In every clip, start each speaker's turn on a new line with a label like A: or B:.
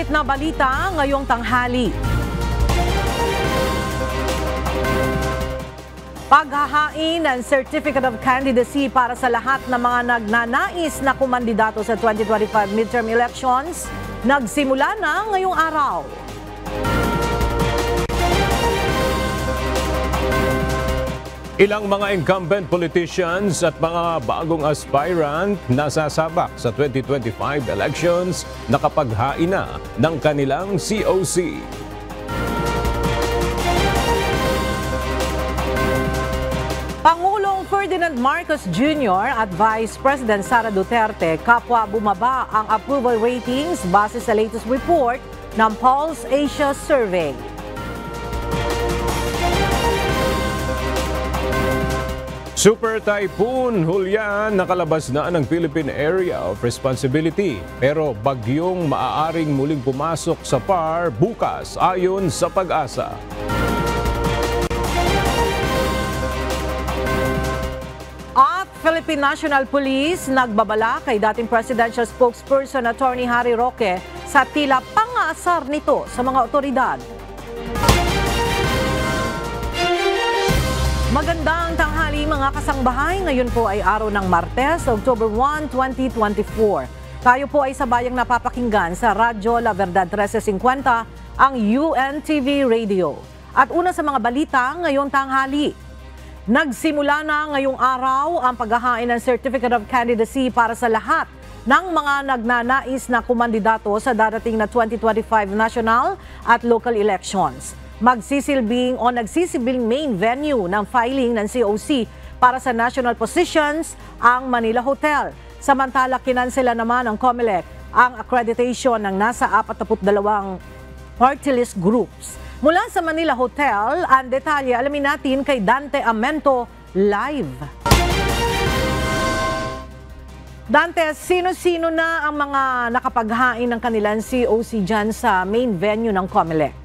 A: Mainit na balita ngayong tanghali. Paghahain ng Certificate of Candidacy para sa lahat ng mga nagnanais na kumandidato sa 2025 midterm elections nagsimula na ngayong araw.
B: Ilang mga incumbent politicians at mga bagong aspirant nasasabak sa 2025 elections nakapaghain na ng kanilang COC. Pangulong
A: Ferdinand Marcos Jr. at Vice President Sara Duterte kapwa bumaba ang approval ratings base sa latest report ng Pulse Asia Survey.
B: Super Typhoon Julian nakalabas na ng Philippine Area of Responsibility pero bagyong maaaring muling pumasok sa PAR bukas ayon sa Pag-asa.
A: At Philippine National Police nagbabala kay dating presidential spokesperson Attorney Harry Roque sa tila pangasar nito sa mga otoridad. Magandang tanghali mga kasangbahay. Ngayon po ay araw ng Martes, October 1, 2024. Tayo po ay sabayang napapakinggan sa Radyo La Verdad 1350, ang UNTV Radio. At una sa mga balita ngayong tanghali. Nagsimula na ngayong araw ang paghahain ng Certificate of Candidacy para sa lahat ng mga nagnanais na kumandidato sa darating na 2025 national at local elections. Nagsisilbing main venue ng filing ng COC para sa national positions ang Manila Hotel. Samantala, kinansela naman ng COMELEC ang accreditation ng nasa 42 party list groups. Mula sa Manila Hotel, ang detalye alamin natin kay Dante Amento live. Dante, sino-sino na ang mga nakapaghain ng kanilang COC dyan sa main venue ng COMELEC?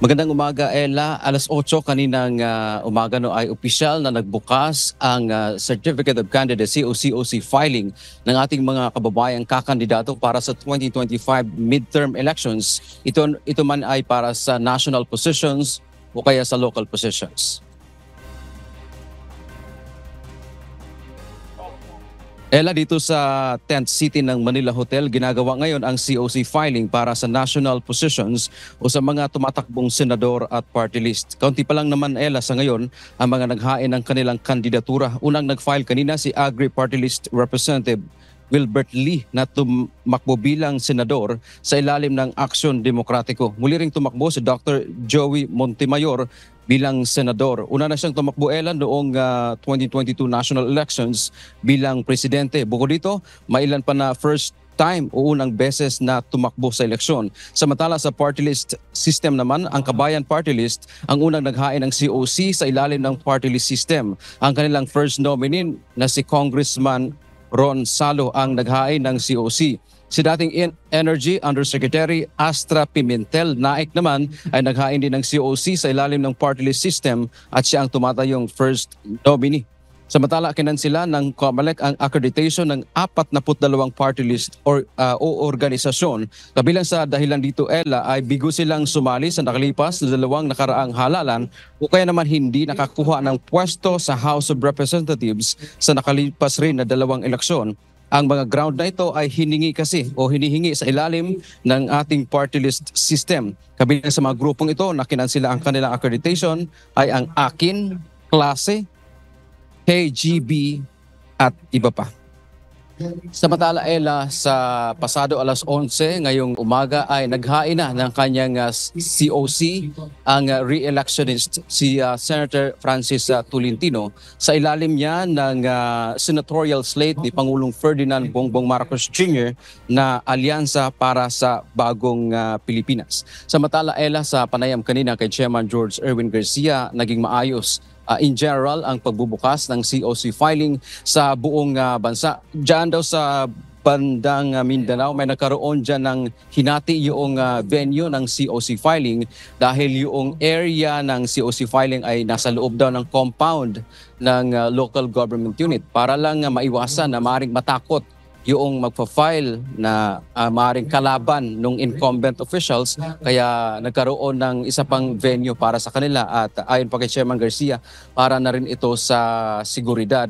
C: Magandang umaga, Ella. Alas 8 kaninang umaga ay opisyal na nagbukas ang Certificate of Candidacy o COC filing ng ating mga kababayang kakandidato para sa 2025 midterm elections. Ito man ay para sa national positions o kaya sa local positions. Ella, dito sa tent city ng Manila Hotel, ginagawa ngayon ang COC filing para sa national positions o sa mga tumatakbong senador at party list. Kaunti pa lang naman, Ella, sa ngayon ang mga naghain ng kanilang kandidatura. Unang nag-file kanina si Agri Party List Representative Wilbert Lee na tumakbo bilang senador sa ilalim ng Aksyon Demokratiko. Muli ring tumakbo si Dr. Joey Montemayor bilang senador. Una na siyang tumakbo, Ella, noong 2022 national elections bilang presidente. Bukod dito, mailan pa na first time o unang beses na tumakbo sa eleksyon. Samantala sa party list system naman, ang Kabayan Party List ang unang naghain ng COC sa ilalim ng party list system. Ang kanilang first nominee na si Congressman Ron Salo ang naghain ng COC. Si dating Energy Undersecretary Astra Pimentel Naik naman ay naghain din ng COC sa ilalim ng party list system at siya ang tumatayong first nominee. Samantala, kinansela ng COMELEC ang accreditation ng 42 party list o organisasyon. Kabilang sa dahilan dito, Ella, ay bigo silang sumali sa nakalipas na dalawang nakaraang halalan o kaya naman hindi nakakuha ng pwesto sa House of Representatives sa nakalipas rin na dalawang eleksyon. Ang mga ground na ito ay hinihingi sa ilalim ng ating party list system. Kabilang sa mga grupong ito na kinansela ang kanilang accreditation ay ang AKIN, Klase, KGB at iba pa. Samantala, Ella, sa pasado alas 11 ngayong umaga ay naghain na ng kanyang COC ang re-electionist si Senator Francis Tolentino sa ilalim niya ng senatorial slate ni Pangulong Ferdinand Bongbong Marcos Jr. na alyansa para sa bagong Pilipinas. Samantala, Ella, sa panayam kanina kay Chairman George Erwin Garcia, naging maayos in general ang pagbubukas ng COC filing sa buong bansa. Diyan daw sa bandang Mindanao may nagkaroon dyan ng hinati yung venue ng COC filing dahil yung area ng COC filing ay nasa loob daw ng compound ng local government unit para lang maiwasan na maaaring matakot yung magpa-file na maaaring kalaban ng incumbent officials, kaya nagkaroon ng isa pang venue para sa kanila at ayon pa kay Chairman Garcia, para na rin ito sa seguridad.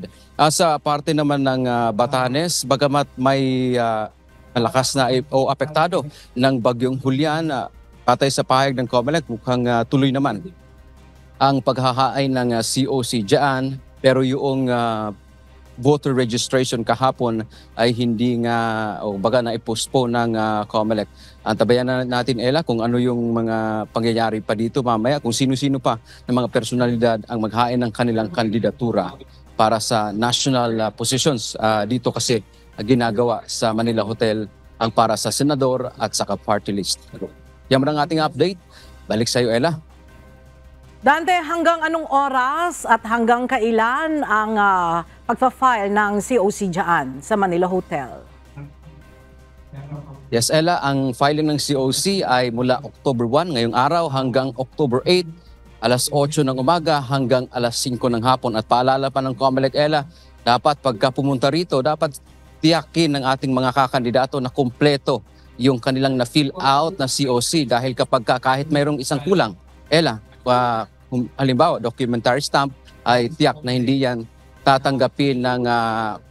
C: Sa parte naman ng Batanes, bagamat may malakas na o apektado ng bagyong Julian, patay sa pahayag ng COMELEC, mukhang tuloy naman ang paghahain ng COC dyan, pero yung voter registration kahapon ay hindi nga o baga na i-postpone ng COMELEC. Antabayan na natin, Ella, kung ano yung mga pangyayari pa dito mamaya, kung sino-sino pa ng mga personalidad ang maghain ng kanilang kandidatura para sa national positions. Dito kasi ginagawa sa Manila Hotel ang para sa senador at saka party list. Yan ang ating update. Balik sa iyo, Ella.
A: Dante, hanggang anong oras at hanggang kailan ang pagpa-file ng COC dyan sa Manila Hotel?
C: Yes, Ella, ang filing ng COC ay mula October 1 ngayong araw hanggang October 8, alas 8 ng umaga hanggang alas 5 ng hapon. At paalala pa ng COMELEC, Ella, dapat pagka pumunta rito, dapat tiyakin ng ating mga kakandidato na kumpleto yung kanilang na-fill out na COC, dahil kapag kahit mayroong isang kulang, Ella, halimbawa documentary stamp, ay tiyak na hindi yan tatanggapin ng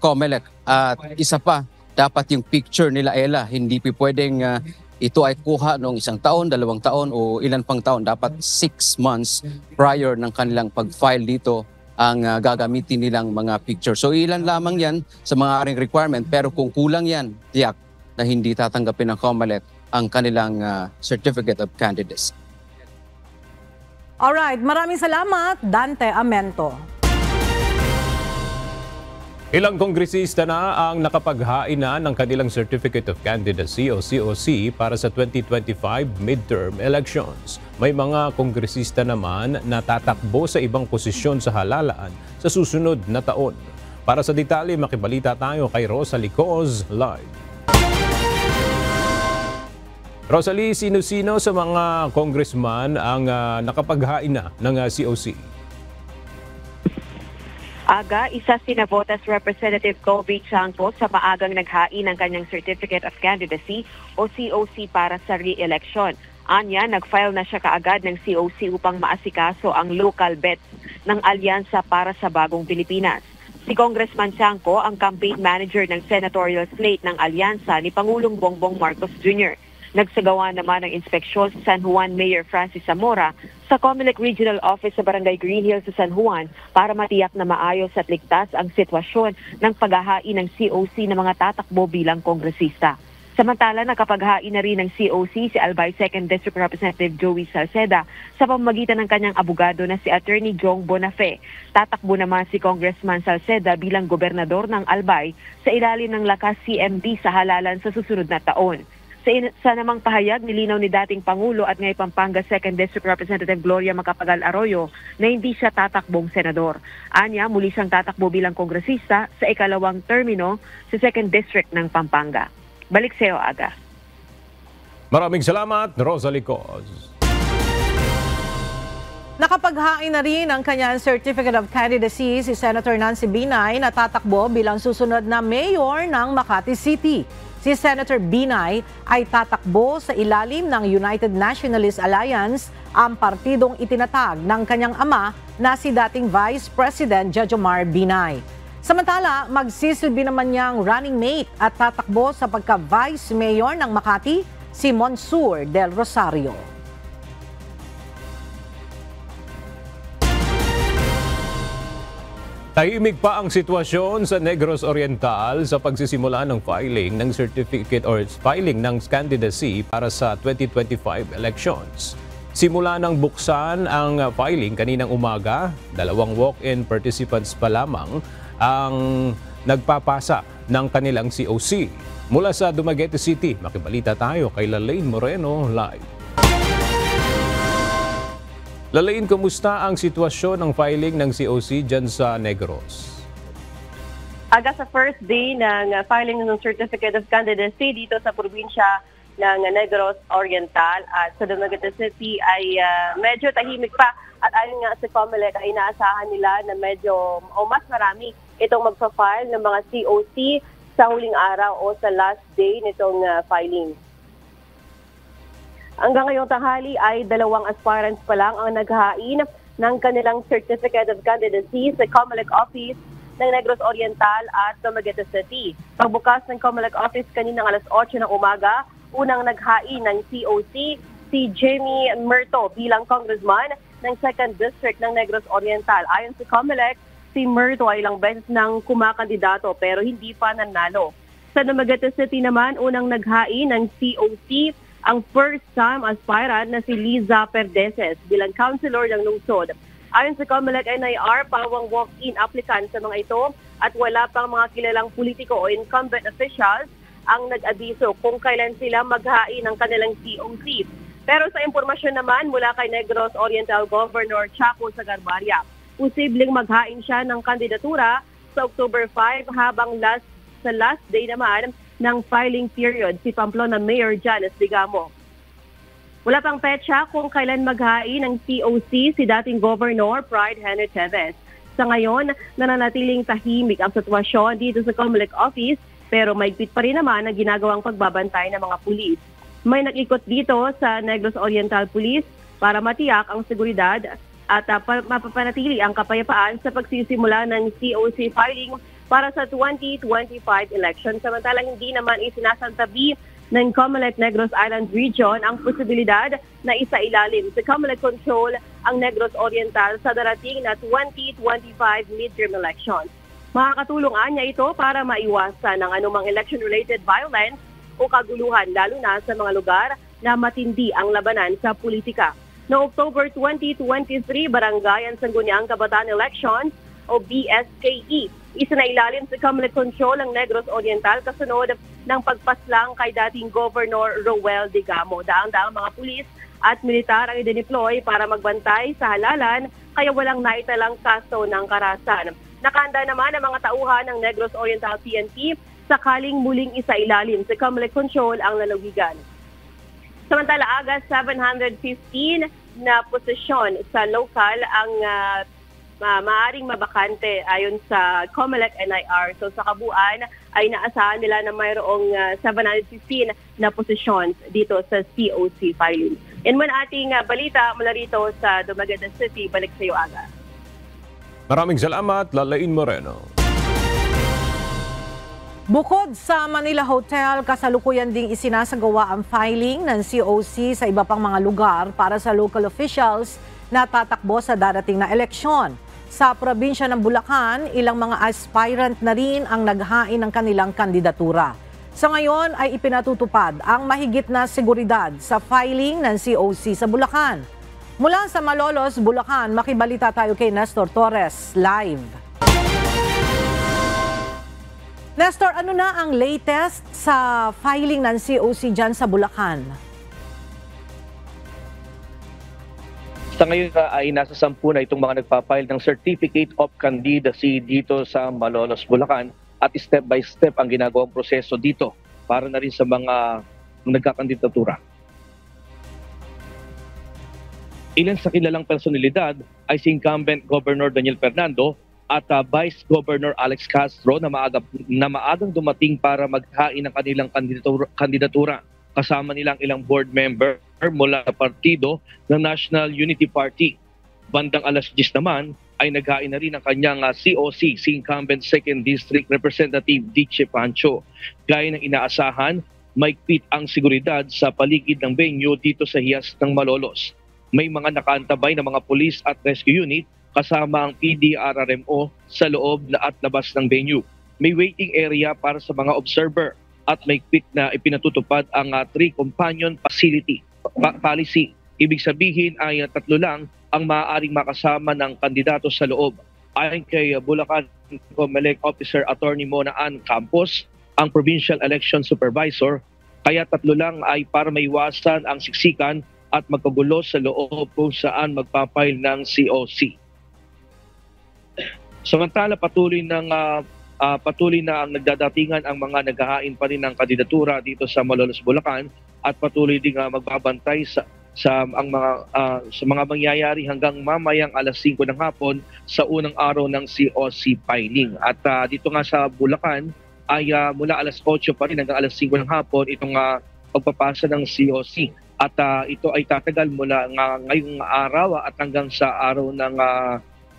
C: COMELEC. At isa pa, dapat yung picture nila, Ella, hindi pwedeng ito ay kuha noong 1 taon, 2 taon o ilan pang taon. Dapat 6 months prior ng kanilang pag-file dito ang gagamitin nilang mga picture. So ilan lamang yan sa mga aring requirement, pero kung kulang yan, tiyak na hindi tatanggapin ng COMELEC ang kanilang Certificate of Candidacy.
A: Alright, maraming salamat, Dante Amento.
B: Ilang kongresista na ang nakapaghain na ng kanilang Certificate of Candidacy o COC para sa 2025 midterm elections. May mga kongresista naman na tatakbo sa ibang posisyon sa halalan sa susunod na taon. Para sa detalye, makibalita tayo kay Rosalie Coz live. Rosalie, sino-sino sa mga congressman ang nakapaghain na ng COC?
D: Aga, isa si Navotas Representative Kobe Chanco sa maagang naghain ng kanyang Certificate of Candidacy o COC para sa re-election. Anya, nag-file na siya kaagad ng COC upang maasikaso ang local bets ng alyansa para sa bagong Pilipinas. Si Congressman Chanco ang campaign manager ng senatorial slate ng alyansa ni Pangulong Bongbong Marcos Jr. Nagsagawa naman ng inspeksyon sa San Juan Mayor Francis Zamora sa COMELEC Regional Office sa Barangay Green Hills sa San Juan para matiyak na maayos at ligtas ang sitwasyon ng paghahain ng COC ng mga tatakbo bilang kongresista. Samantala, nakapaghain na rin ng COC si Albay 2nd District Representative Joey Salceda sa pamamagitan ng kanyang abogado na si Attorney Jong Bonafé. Tatakbo naman si Congressman Salceda bilang gobernador ng Albay sa ilalim ng lakas CMD sa halalan sa susunod na taon. Sa namang pahayag, nilinaw ni dating Pangulo at ngayon Pampanga 2nd District Representative Gloria Macapagal Arroyo na hindi siya tatakbong senador. Anya, muli siyang tatakbo bilang kongresista sa ikalawang termino sa 2nd District ng Pampanga. Balik sa iyo, Aga.
B: Maraming salamat, Rosalie Coz.
A: Nakapaghain na rin ang kanyang Certificate of Candidacy si Senator Nancy Binay na tatakbo bilang susunod na mayor ng Makati City. Si Senator Binay ay tatakbo sa ilalim ng United Nationalist Alliance, ang partidong itinatag ng kanyang ama na si dating Vice President Jejomar Binay. Samantala, magsisilbi naman niyang running mate at tatakbo sa pagka-Vice Mayor ng Makati, si Monsur Del Rosario.
B: Tahimik pa ang sitwasyon sa Negros Oriental sa pagsisimula ng filing ng certificate or filing ng candidacy para sa 2025 elections. Simula nang buksan ang filing kaninang umaga, 2 walk-in participants pa lamang ang nagpapasa ng kanilang COC. Mula sa Dumaguete City, makibalita tayo kay Lalaine Moreno live. Lalaine, kumusta ang sitwasyon ng filing ng COC dyan sa Negros?
E: Aga sa first day ng filing ng Certificate of Candidacy dito sa probinsya ng Negros Oriental at sa Dumaguete City ay medyo tahimik pa. At ayon nga sa COMELEC ay inaasahan nila na medyo o mas marami itong magpa-file ng mga COC sa huling araw o sa last day nitong filing. Hanggang ngayong tanghali ay 2 aspirants pa lang ang naghain ng kanilang Certificate of Candidacy sa COMELEC office ng Negros Oriental at Dumaguete City. Pagbukas ng COMELEC office kaninang alas 8 ng umaga, unang naghain ng COC si Jamie Murto bilang congressman ng 2nd District ng Negros Oriental. Ayon sa COMELEC, si Murto ay ilang beses nang kumakandidato pero hindi pa nanalo. Sa Dumaguete City naman, unang naghain ng COC ang first-time aspirant na si Liza Perdeses bilang councilor ng lungsod. Ayon sa COMELEC NIR, pawang walk-in applicant sa mga ito at wala pang mga kilalang politiko o incumbent officials ang nag-abiso kung kailan sila maghain ng kanilang COC. Pero sa impormasyon naman mula kay Negros Oriental Governor Chaco Sagarbaria, posibleng maghain siya ng kandidatura sa October 5 habang sa last day naman ng filing period si Pamplona Mayor Janice Digamo. Wala pang petsa kung kailan maghain ng COC si dating Governor Pride Henry Teves. Sa ngayon, nananatiling tahimik ang sitwasyon dito sa COMELEC office pero maigpit pa rin naman ang ginagawang pagbabantay ng mga pulis. May nakikot dito sa Negros Oriental Police para matiyak ang seguridad at mapapanatili ang kapayapaan sa pagsisimula ng COC filing para sa 2025 election. Samantalang hindi naman isinasantabi ng COMELEC Negros Island Region ang posibilidad na isailalim sa COMELEC control ang Negros Oriental sa darating na 2025 midterm elections. Makakatulong niya ito para maiwasan ang anumang election-related violence o kaguluhan lalo na sa mga lugar na matindi ang labanan sa politika. Noong October 2023, Barangayan Sangguniang Kabataan Elections o BSKE, isinailalim sa COMELEC control ang Negros Oriental kasunod ng pagpaslang kay dating Governor Roel Digamo. Daang-daang mga pulis at militar ang idineploy para magbantay sa halalan kaya walang naitalang kaso ng karahasan. Nakahanda naman ang mga tauhan ng Negros Oriental PNP sakaling muling isailalim sa COMELEC control ang lalawigan. Samantala, agad 715 na posisyon sa local ang maaaring mabakante ayon sa COMELEC NIR. So sa kabuuan ay naasahan nila na mayroong 715 na posisyon dito sa COC filing. Yan man ating balita mula rito sa Dumaguete City. Balik sa iyo, Aga.
B: Maraming salamat, Lalain Moreno.
A: Bukod sa Manila Hotel, kasalukuyan ding isinasagawa ang filing ng COC sa iba pang mga lugar para sa local officials na tatakbo sa darating na eleksyon. Sa probinsya ng Bulacan, ilang mga aspirant na rin ang naghain ng kanilang kandidatura. Sa ngayon ay ipinatutupad ang mahigit na seguridad sa filing ng COC sa Bulacan. Mula sa Malolos, Bulacan, makibalita tayo kay Nestor Torres, live. Nestor, ano na ang latest sa filing ng COC dyan sa Bulacan?
F: Sa ngayon ay nasa 10 na itong mga nagpapile ng Certificate of Candidacy dito sa Malolos, Bulacan at step by step ang ginagawang proseso dito para na rin sa mga nagkakandidatura. Ilan sa kilalang personalidad ay si incumbent Governor Daniel Fernando at Vice Governor Alex Castro na maagang dumating para maghain ng kanilang kandidatura. Kasama nilang ilang board member mula sa partido ng National Unity Party. Bandang alas 10 naman ay naghain na rin ang kanyang COC, si incumbent 2nd District Representative Diche Pancho. Gaya ng inaasahan, maigpit ang seguridad sa paligid ng venue dito sa Hiyas ng Malolos. May mga nakaantabay na mga police at rescue unit kasama ang PDRRMO sa loob at labas ng venue. May waiting area para sa mga observer at maigpit na ipinatutupad ang 3 companion policy. Ibig sabihin ay 3 lang ang maaaring makasama ng kandidato sa loob. Ayon kay Bulacan COMELEC Officer Attorney Mona Ann Campos, ang Provincial Election Supervisor, kaya 3 lang ay para maiwasan ang siksikan at magkagulo sa loob kung saan magpapile ng COC. Samantala patuloy na ang nagdadatingan ang mga naghahain pa rin ng kandidatura dito sa Malolos, Bulacan at patuloy ding magbabantay sa mga mangyayari hanggang mamayang alas 5 ng hapon sa unang araw ng COC filing. At dito nga sa Bulacan ay mula alas 8 pa rin hanggang alas 5 ng hapon itong pagpapasa ng COC. At ito ay tatagal mula ngayong araw at hanggang sa araw ng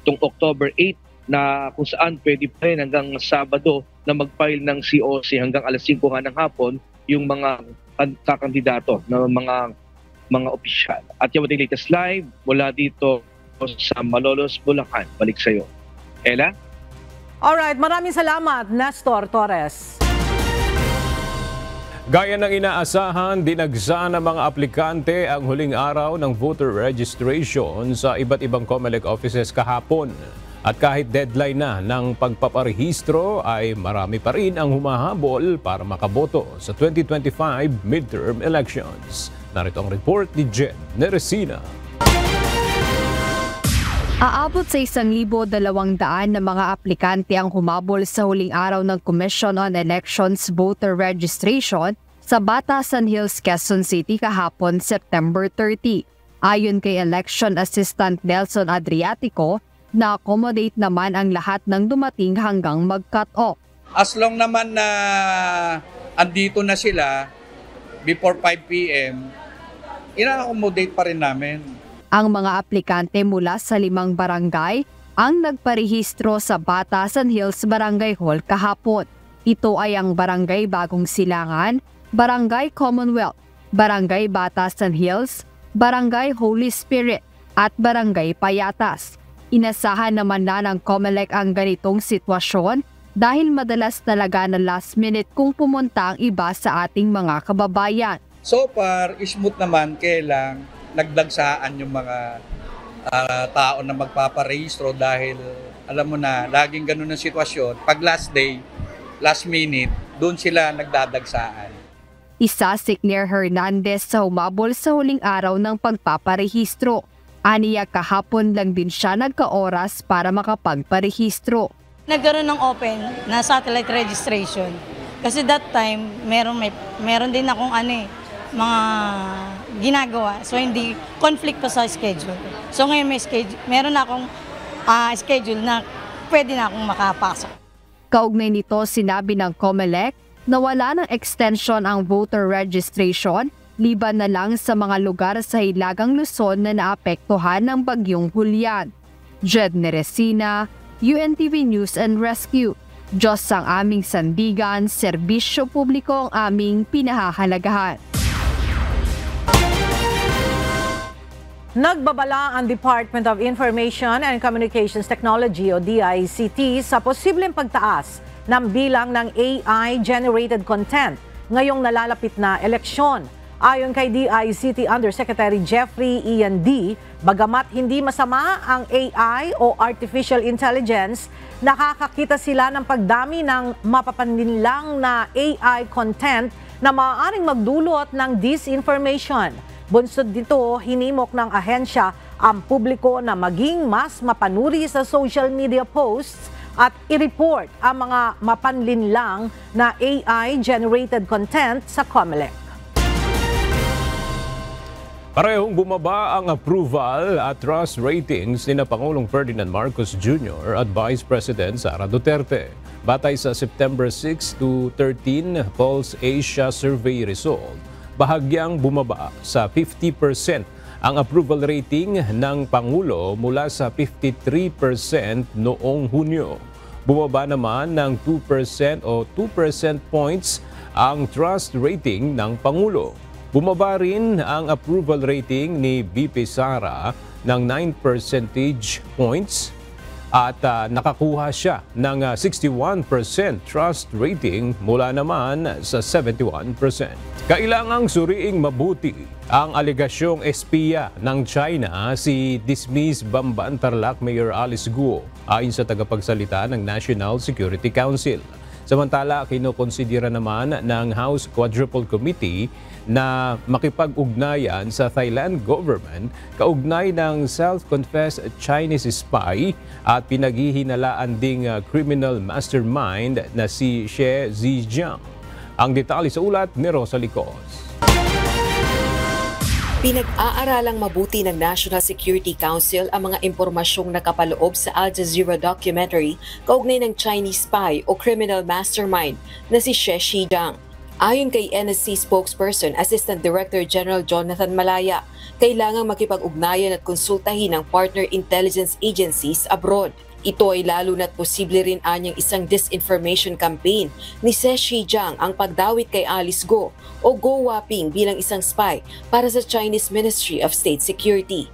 F: itong October 8 na kung saan pwede pa rin hanggang Sabado na mag-file ng COC hanggang alas 5 ng hapon yung mga kakandidato na mga opisyal. At yung ating latest live mula dito sa Malolos, Bulacan. Balik sa iyo. Ella?
A: Alright, maraming salamat, Nestor Torres.
B: Gaya ng inaasahan, dinagsa ng mga aplikante ang huling araw ng voter registration sa iba't ibang COMELEC offices kahapon. At kahit deadline na ng pagpaparehistro ay marami pa rin ang humahabol para makaboto sa 2025 midterm elections. Narito ang report ni Jen Neresina.
G: Aabot sa 1,200 na mga aplikante ang humabol sa huling araw ng Commission on Elections voter registration sa Batasan Hills, Quezon City kahapon September 30. Ayon kay Election Assistant Nelson Adriatico, na-accommodate naman ang lahat ng dumating hanggang mag-cut off.
H: As long naman na andito na sila before 5 p.m., ina-accommodate pa rin namin.
G: Ang mga aplikante mula sa 5 barangay ang nagparehistro sa Batasan Hills Barangay Hall kahapon. Ito ay ang Barangay Bagong Silangan, Barangay Commonwealth, Barangay Batasan Hills, Barangay Holy Spirit at Barangay Payatas. Inasahan naman na ng COMELEC ang ganitong sitwasyon dahil madalas talaga na last minute kung pumunta ang iba sa ating mga kababayan.
H: So far, smooth naman, kailang nagdagsaan yung mga tao na magpaparehistro dahil alam mo na, laging ganun ang sitwasyon. Pag last day, last minute, doon sila nagdadagsaan.
G: Isa si Claire Hernandez sa humabol sa huling araw ng pagpaparehistro. Aniya kahapon lang din siya nagka-oras para makapagparehistro.
I: Nagkaroon ng open na satellite registration. Kasi that time, meron din akong mga ginagawa. So hindi conflict pa sa schedule. So ngayon meron akong schedule na pwede na akong makapasok.
G: Kaugnay nito, sinabi ng COMELEC na wala ng extension ang voter registration liban na lang sa mga lugar sa Hilagang Luzon na naapektuhan ng bagyong Julian. Jed Neresina, UNTV News and Rescue. Diyos ang aming sandigan, serbisyo publiko ang aming pinahahalagahan.
A: Nagbabala ang Department of Information and Communications Technology o DICT sa posibleng pagtaas ng bilang ng AI-generated content ngayong nalalapit na eleksyon. Ayon kay DICT Undersecretary Jeffrey Ian D., bagamat hindi masama ang AI o Artificial Intelligence, nakakakita sila ng pagdami ng mapapaninlang na AI content na maaaring magdulot ng disinformation. Bunsod dito, hinimok ng ahensya ang publiko na maging mas mapanuri sa social media posts at i-report ang mga mapanlinlang na AI-generated content sa COMELEC.
B: Parehong bumaba ang approval at trust ratings ni Pangulong Ferdinand Marcos Jr. at Vice President Sara Duterte. Batay sa September 6 to 13 Pulse Asia Survey result, bahagyang bumaba sa 50% ang approval rating ng Pangulo mula sa 53% noong Hunyo. Bumaba naman ng 2% o 2% points ang trust rating ng Pangulo. Bumaba rin ang approval rating ni VP Sara ng 9 percentage points at nakakuha siya ng 61% trust rating mula naman sa 71%. Kailangang suriing mabuti ang alegasyong espiya ng China si dismissed Bamban Tarlac Mayor Alice Guo ayon sa tagapagsalita ng National Security Council. Samantala, kinukonsidera naman ng House Quadruple Committee na makipag-ugnayan sa Thailand government kaugnay ng self-confessed Chinese spy at pinaghihinalaan ding criminal mastermind na si Xie Zhejiang. Ang detalye sa ulat ni Rosa Licos.
J: Pinag-aaralang mabuti ng National Security Council ang mga impormasyong nakapaloob sa Al Jazeera documentary kaugnay ng Chinese spy o criminal mastermind na si She Xijiang. Ayon kay NSC spokesperson Assistant Director General Jonathan Malaya, kailangang makipag-ugnayan at konsultahin ng partner intelligence agencies abroad. Ito ay lalo na't posible rin anyang isang disinformation campaign ni She Xijiang ang pagdawit kay Alice Go o Go Waping bilang isang spy para sa Chinese Ministry of State Security.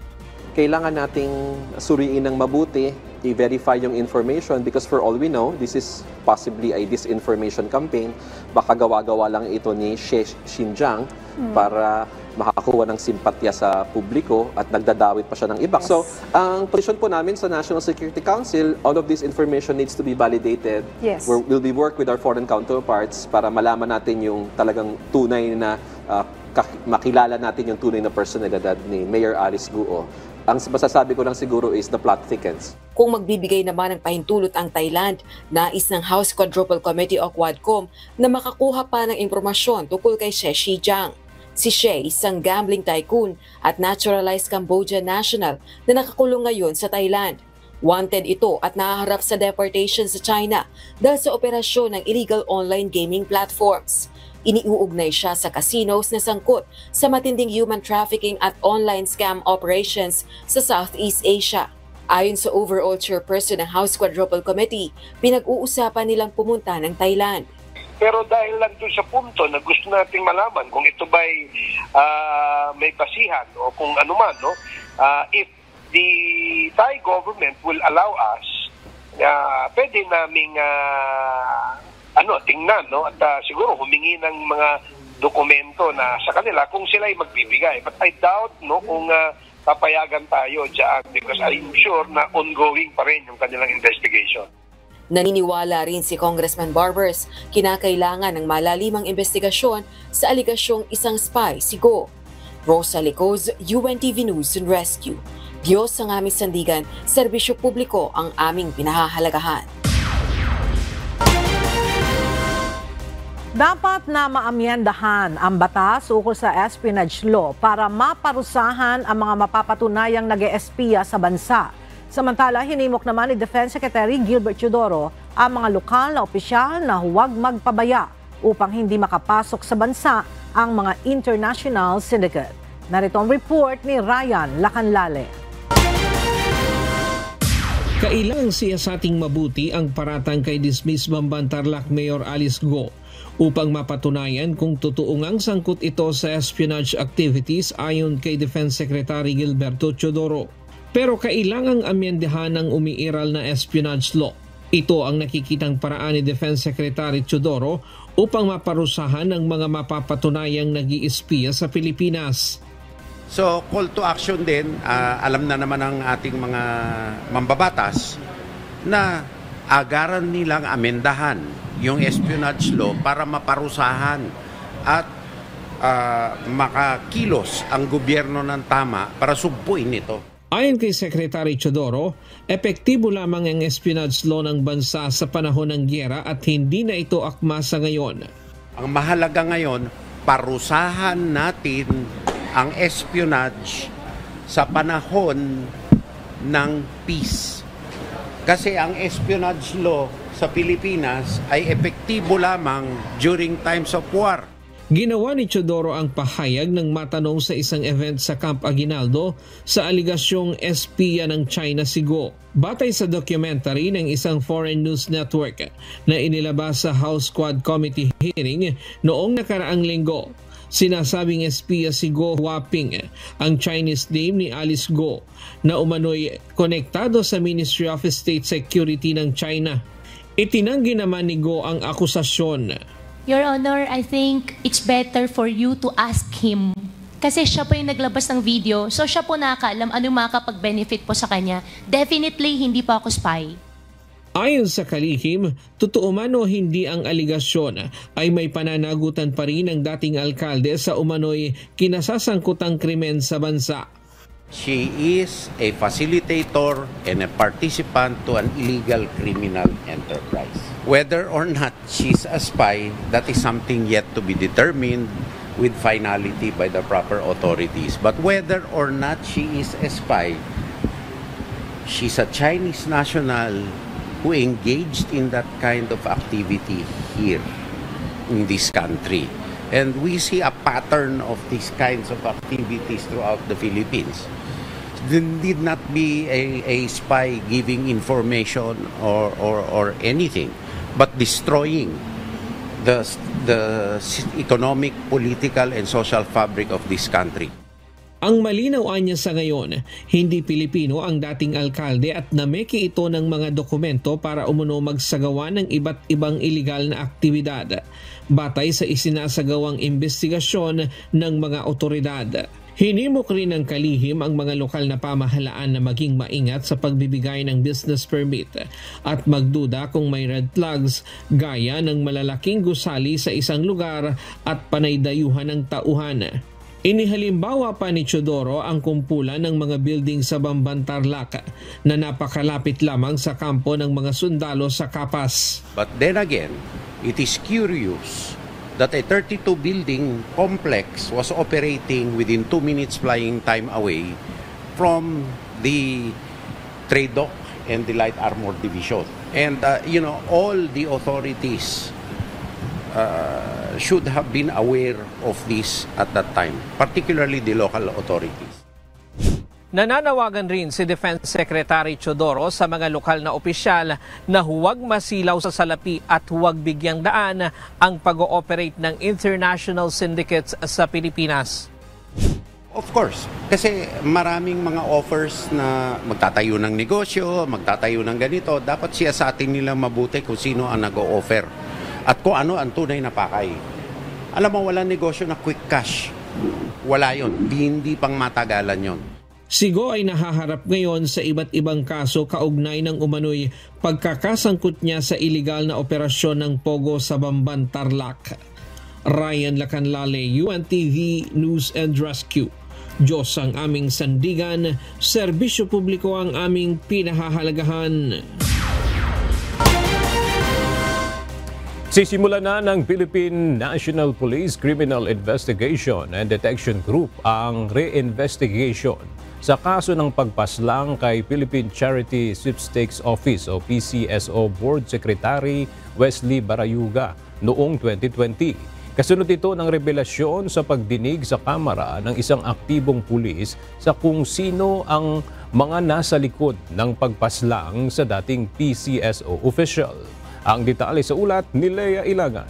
K: Kailangan nating suriin ng mabuti, i-verify yung information because for all we know, this is possibly a disinformation campaign. Baka gawa-gawa lang ito ni She Xijiang para makakuha ng simpatya sa publiko at nagdadawit pa siya ng iba. Yes. So, ang position po namin sa National Security Council, all of this information needs to be validated.
A: Yes.
K: We'll be work with our foreign counterparts para malaman natin yung talagang tunay na makilala natin yung tunay na personalidad ni Mayor Alice Guo. Ang masasabi ko lang siguro is the plot thickens.
J: Kung magbibigay naman ng pahintulot ang Thailand, nais ng House Quadruple Committee o Quadcom na makakuha pa ng impormasyon tungkol kay She Xijiang. Si She, isang gambling tycoon at naturalized Cambodian national na nakakulong ngayon sa Thailand. Wanted ito at nahaharap sa deportation sa China dahil sa operasyon ng illegal online gaming platforms. Iniuugnay siya sa casinos na sangkot sa matinding human trafficking at online scam operations sa Southeast Asia. Ayon sa overall chairperson ng House Quadruple Committee, pinag-uusapan nilang pumunta ng Thailand.
L: Pero dahil lang doon sa punto na gusto nating malaman kung ito ba'y may basihan o kung ano man, no? If the Thai government will allow us, pwede naming tingnan, no? At siguro humingi ng mga dokumento na sa kanila kung sila ay magbibigay. But I doubt, no, kung papayagan tayo dyan because I'm sure na ongoing pa rin yung kanilang investigation.
J: Naniniwala rin si Congressman Barbers, kinakailangan ng malalimang investigasyon sa aligasyong isang spy si Go. Rosa Licoz, UNTV News and Rescue. Diyos ang aming sandigan, serbisyo publiko ang aming pinahahalagahan.
A: Dapat na maamyendahan ang batas ukol sa espionage law para maparusahan ang mga mapapatunayang nag-espiya sa bansa. Samantala, hinimok naman ni Defense Secretary Gilbert Teodoro ang mga lokal na opisyal na huwag magpabaya upang hindi makapasok sa bansa ang mga international syndicate. Narito ang report ni Ryan Lacanlale.
M: Kailangang siyasating mabuti ang paratang kay dismissed Bamban Tarlac Mayor Alice Go upang mapatunayan kung totoo ngang sangkot ito sa espionage activities ayon kay Defense Secretary Gilberto Teodoro. Pero kailangang amyendahan ang umiiral na espionage law. Ito ang nakikitang paraan ni Defense Secretary Teodoro upang maparusahan ang mga mapapatunayang nag-iispiya sa Pilipinas.
N: So call to action din, alam na naman ng ating mga mambabatas na agaran nilang amendahan yung espionage law para maparusahan at makakilos ang gobyerno ng tama para sugpuin ito.
M: Ayon kay Secretary Teodoro, epektibo lamang ang espionage law ng bansa sa panahon ng gyera at hindi na ito akma sa ngayon.
N: Ang mahalaga ngayon, parusahan natin ang espionage sa panahon ng peace. Kasi ang espionage law sa Pilipinas ay epektibo lamang during times of war.
M: Ginawa ni Teodoro ang pahayag ng matanong sa isang event sa Camp Aguinaldo sa aligasyong espiya ng China si Go. Batay sa documentary ng isang foreign news network na inilabas sa House Quad Committee hearing noong nakaraang linggo, sinasabing espiya si Go Waping, ang Chinese name ni Alice Go, na umano'y konektado sa Ministry of State Security ng China. Itinanggi naman ni Go ang akusasyon.
O: Your Honor, I think it's better for you to ask him. Kasi siya po yung naglabas ng video, so siya po nakakaalam anong makakapag-benefit po sa kanya. Definitely, hindi po ako spy.
M: Ayon sa kalihim, totoo man o hindi ang aligasyon ay may pananagutan pa rin ang dating alkalde sa umano'y kinasasangkutang krimen sa bansa.
N: She is a facilitator and a participant to an illegal criminal enterprise. Whether or not she's a spy, that is something yet to be determined with finality by the proper authorities. But whether or not she is a spy, she's a Chinese national who engaged in that kind of activity here in this country. And we see a pattern of these kinds of activities throughout the Philippines. There did not be a spy giving information or anything, but destroying the economic, political, and social fabric of this country.
M: Ang malinaw anya sa ngayon, hindi Pilipino ang dating alkalde at nameki ito ng mga dokumento para umuno magsagawa ng iba't ibang iligal na aktibidad, batay sa isinasagawang investigasyon ng mga otoridad. Hinimok rin ng kalihim ang mga lokal na pamahalaan na maging maingat sa pagbibigay ng business permit at magduda kung may red flags gaya ng malalaking gusali sa isang lugar at panaydayuhan ng tauhan. Inihalimbawa pa ni Teodoro ang kumpulan ng mga building sa Bamban, Tarlac na napakalapit lamang sa kampo ng mga sundalo sa Capas.
N: But then again, it is curious that a 32-building complex was operating within 2 minutes flying time away from the Trade Dock and the Light Armor Division. And, all the authorities should have been aware of this at that time, particularly the local authorities.
P: Nananawagan rin si Defense Secretary Teodoro sa mga lokal na opisyal na huwag masilaw sa salapi at huwag bigyang daan ang pag-ooperate ng international syndicates sa Pilipinas.
N: Of course, kasi maraming mga offers na magtatayo ng negosyo, magtatayo ng ganito, dapat siya sa atin nilang mabuti kung sino ang nag-o-offer at kung ano ang tunay na pakay. Alam mo, wala negosyo na quick cash. Wala yon, hindi pang matagalan yon.
M: Sigo ay nahaharap ngayon sa iba't ibang kaso kaugnay ng umano'y pagkakasangkot niya sa iligal na operasyon ng Pogo sa Bamban, Tarlac. Ryan Lacanlale, UNTV News and Rescue. Diyos ang aming sandigan, serbisyo publiko ang aming pinahahalagahan.
B: Sisimula na ng Philippine National Police Criminal Investigation and Detection Group ang re-investigation sa kaso ng pagpaslang kay Philippine Charity Sweepstakes Office o PCSO Board Secretary Wesley Barayuga noong 2020. Kasunod ito ng revelasyon sa pagdinig sa Kamara ng isang aktibong pulis sa kung sino ang mga nasa likod ng pagpaslang sa dating PCSO official. Ang detalye sa ulat ni Lea Ilagan.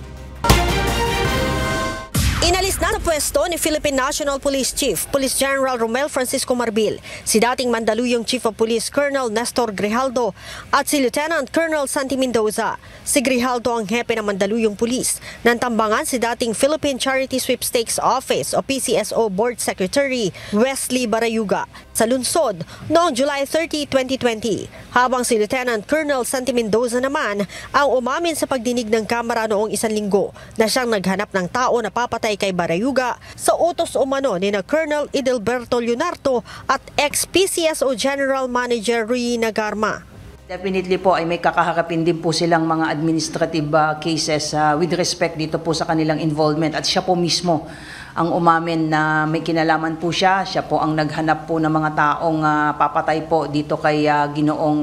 Q: Inalis na sa pwesto ni Philippine National Police Chief, Police General Romel Francisco Marbil, si dating Mandaluyong Chief of Police Colonel Nestor Grijaldo at si Lieutenant Colonel Santi Mendoza. Si Grijaldo ang hepe ng Mandaluyong Police, nang tambangan si dating Philippine Charity Sweepstakes Office o PCSO Board Secretary Wesley Barayuga sa lungsod noong July 30, 2020. Habang si Lieutenant Colonel Santi Mendoza naman ang umamin sa pagdinig ng Kamara noong 1 linggo na siyang naghanap ng tao na papatay kay Barayuga sa utos umano ni na Colonel Idilberto Leonardo at ex-PCSO General Manager Ruina Garma.
R: Definitely po ay may kakaharapin din po silang mga administrative cases with respect dito po sa kanilang involvement at siya po mismo ang umamin na may kinalaman po siya po ang naghanap po ng mga taong papatay po dito kay Ginoong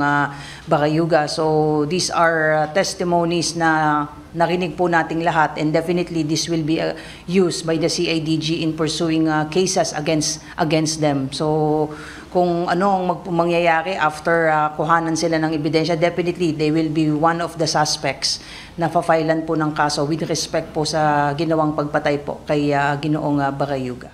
R: Barayuga. So these are testimonies na narinig po nating lahat and definitely this will be used by the CIDG in pursuing cases against them. So kung ano ang mangyayari after kuhanan sila ng ebidensya, definitely they will be one of the suspects na fa-filean po ng kaso with respect po sa ginawang pagpatay po kay Ginoong Barayuga.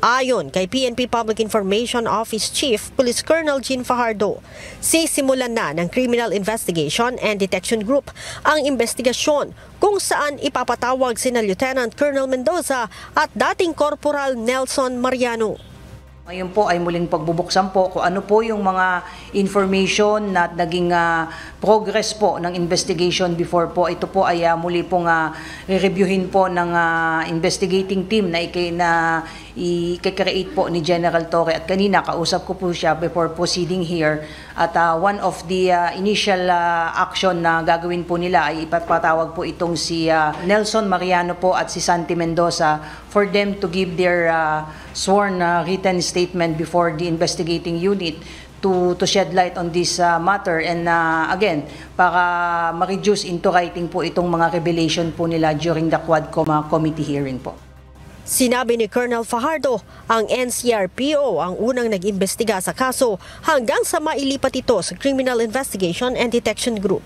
Q: Ayon kay PNP Public Information Office Chief Police Colonel Jean Fajardo, sisimulan na ng Criminal Investigation and Detection Group ang investigasyon kung saan ipapatawag sina Lieutenant Colonel Mendoza at dating Corporal Nelson Mariano.
R: Ngayon po ay muling pagbubuksan po kung ano po yung mga information na naging progress po ng investigation before po. Ito po ay muli pong re-reviewin po ng investigating team na i-create po ni General Torre. At kanina kausap ko po siya before proceeding here. At one of the initial action na gagawin po nila ay ipapatawag po itong si Nelson Mariano po at si Santi Mendoza for them to give their sworn written statement before the investigating unit to shed light on this matter and again para ma-reduce into writing po itong mga revelation po nila during the Quadcom committee hearing po.
Q: Sinabi ni Colonel Fajardo, ang NCRPO ang unang nag-imbestiga sa kaso hanggang sa mailipat ito sa Criminal Investigation and Detection Group.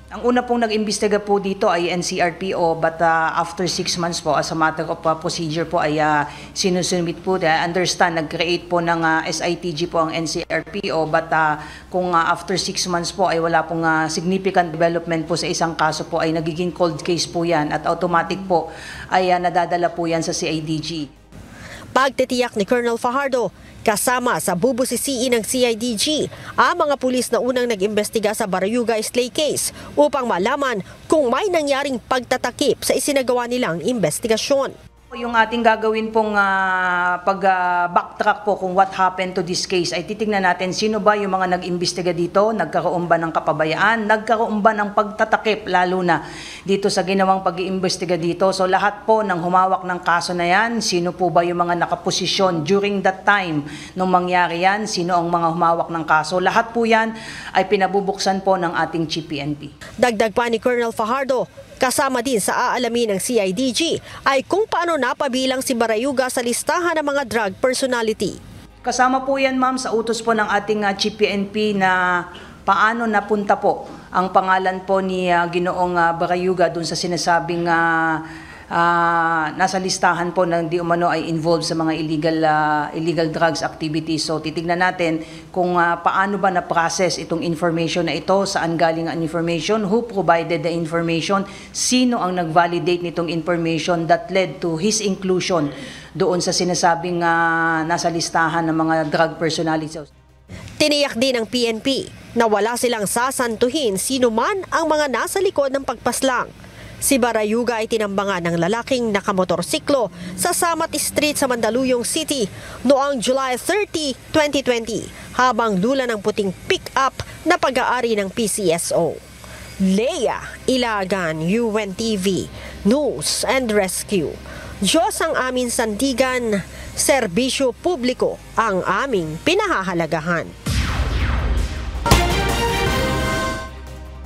R: Ang una pong nag-imbestiga po dito ay NCRPO but after 6 months po as a matter of procedure po ay sinusumit po. I understand nag-create po ng SITG po ang NCRPO but kung after 6 months po ay wala pong significant development po sa isang kaso po ay nagiging cold case po yan at automatic po ay nadadala po yan sa CIDG.
Q: Pagtitiyak ni Colonel Fajardo, kasama sa bubusisiin ng CIDG ang mga pulis na unang nag-imbestiga sa Barayuga Slay case upang malaman kung may nangyaring pagtatakip sa isinagawa nilang investigasyon.
R: Yung ating gagawin pong pag-backtrack po kung what happened to this case ay titingnan natin sino ba yung mga nag-imbestiga dito, nagkaroon ba ng kapabayaan, nagkaroon ba ng pagtatakip lalo na dito sa ginawang pag-iimbestiga dito. So lahat po ng humawak ng kaso na yan, sino po ba yung mga nakaposisyon during that time nung mangyari yan, sino ang mga humawak ng kaso, lahat po yan ay pinabubuksan po ng ating Chief PNP.
Q: Dagdag pa ni Colonel Fajardo, kasama din sa aalamin ng CIDG ay kung paano napabilang si Barayuga sa listahan ng mga drug personality.
R: Kasama po yan ma'am sa utos po ng ating Chief PNP na paano napunta po ang pangalan po ni Ginoong Barayuga dun sa sinasabing nasa listahan po ng di umano ay involved sa mga illegal drugs activities. So titignan natin kung paano ba na-process itong information na ito, saan galing ang information, who provided the information, sino ang nag-validate nitong information that led to his inclusion doon sa sinasabing nasa listahan ng mga drug personalities.
Q: Tiniyak din ng PNP na wala silang sasantuhin sino man ang mga nasa likod ng pagpaslang. Si Barayuga ay tinambangan ng lalaking nakamotorsiklo sa Samat Street sa Mandaluyong City noong July 30, 2020 habang lula ng puting pick-up na pag-aari ng PCSO. Leia Ilagan, UNTV, News and Rescue. Diyos ang aming sandigan, serbisyo publiko ang aming pinahahalagahan.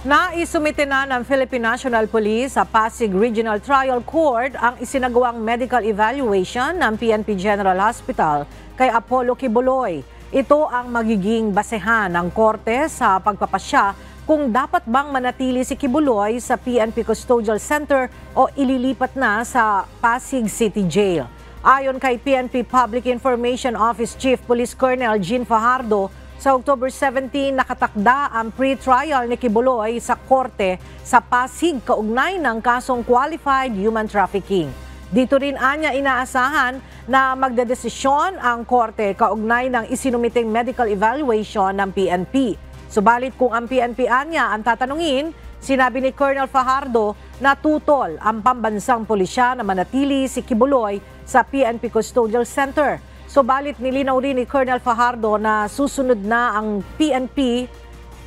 A: Naisumite na ng Philippine National Police sa Pasig Regional Trial Court ang isinagawang medical evaluation ng PNP General Hospital kay Apollo Kibuloy. Ito ang magiging basehan ng korte sa pagpapasya kung dapat bang manatili si Kibuloy sa PNP Custodial Center o ililipat na sa Pasig City Jail. Ayon kay PNP Public Information Office Chief Police Colonel Jean Fajardo, sa October 17, nakatakda ang pre-trial ni Kibuloy sa korte sa Pasig kaugnay ng kasong qualified human trafficking. Dito rin anya inaasahan na magdedesisyon ang korte kaugnay ng isinumiting medical evaluation ng PNP. Subalit kung ang PNP anya ang tatanungin, sinabi ni Colonel Fajardo na tutol ang pambansang pulisya na manatili si Kibuloy sa PNP Custodial Center. Subalit nilinaw rin ni Colonel Fajardo na susunod na ang PNP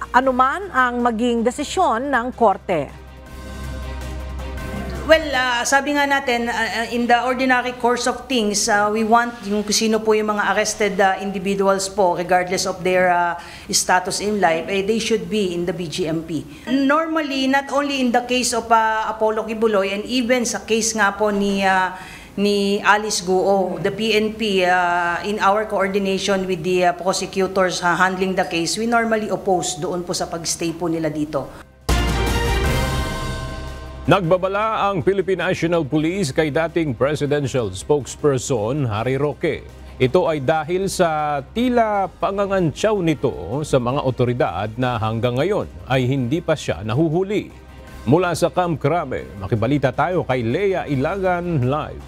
A: anuman ang maging desisyon ng korte.
R: Well, sabi nga natin, in the ordinary course of things, we want yung sino po yung mga arrested individuals po, regardless of their status in life, they should be in the BGMP. Normally, not only in the case of Apollo Kibuloy, and even sa case nga po ni Alice Guo, the PNP, in our coordination with the prosecutors handling the case, we normally oppose doon po sa pag-stay po nila dito.
B: Nagbabala ang Philippine National Police kay dating presidential spokesperson Harry Roque. Ito ay dahil sa tila pangangantsaw nito sa mga otoridad na hanggang ngayon ay hindi pa siya nahuhuli. Mula sa Camp Crame, makibalita tayo kay Leia Ilagan live.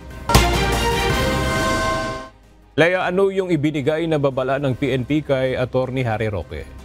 B: Leia, ano yung ibinigay na babala ng PNP kay Attorney Harry Roque?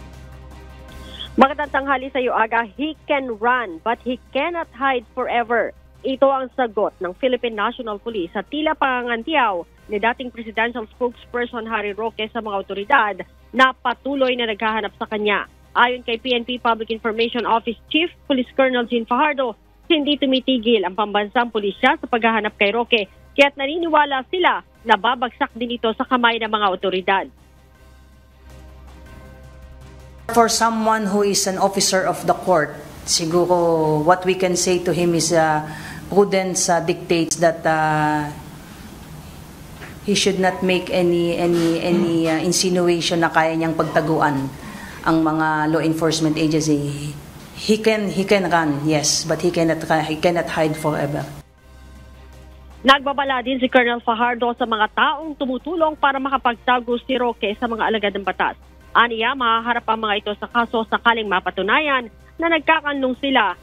S: Magandang tanghali sa iyo, Aga. He can run, but he cannot hide forever. Ito ang sagot ng Philippine National Police sa tila pangantiyaw ni dating Presidential Spokesperson Harry Roque sa mga otoridad na patuloy na naghahanap sa kanya. Ayon kay PNP Public Information Office Chief Police Colonel Jean Fajardo, hindi tumitigil ang pambansang pulisya sa paghahanap kay Roque, kaya't naniniwala sila na babagsak din ito sa kamay ng mga otoridad.
R: For someone who is an officer of the court, siguro what we can say to him is prudence dictates that he should not make any insinuation na kaya niyang pagtaguan ang mga law enforcement agency. He can run, yes, but he cannot hide forever.
S: Nagbabala din si Colonel Fajardo sa mga taong tumutulong para makapagtago si Roque sa mga alagad ng batas. Aniya, mahaharap ang mga ito sa kaso sakaling mapatunayan na nagkakanlong sila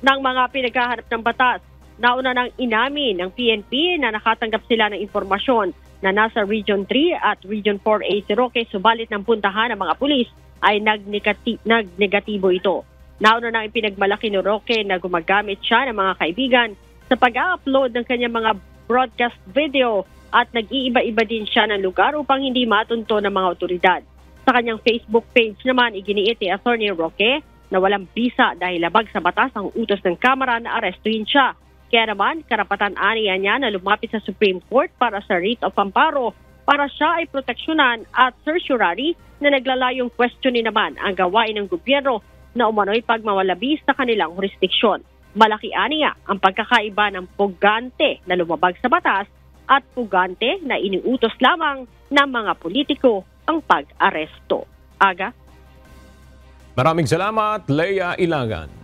S: ng mga pinaghaharap ng batas. Nauna nang inamin ng PNP na nakatanggap sila ng impormasyon na nasa Region 3 at Region 4A si Roque, subalit ng puntahan ng mga pulis ay nagnegatibo ito. Nauna nang ipinagmalaki ni Roque na gumagamit siya ng mga kaibigan sa pag-upload ng kanyang mga broadcast video at nag-iiba-iba din siya ng lugar upang hindi matunto ng mga otoridad. Sa kanyang Facebook page naman, iginiit ni Attorney Roque na walang bisa dahil labag sa batas ang utos ng Kamara na arestuhin siya. Kaya naman, karapatan aniya niya na lumapit sa Supreme Court para sa writ of amparo para siya ay proteksyonan at certiorari na naglalayong questionin naman ang gawain ng gobyerno na umano'y pagmawalabis sa kanilang jurisdiksyon. Malaki aniya ang pagkakaiba ng pugante na lumabag sa batas at pugante na iniutos lamang ng mga politiko ang pag-aresto. Aga?
B: Maraming salamat, Leia Ilagan.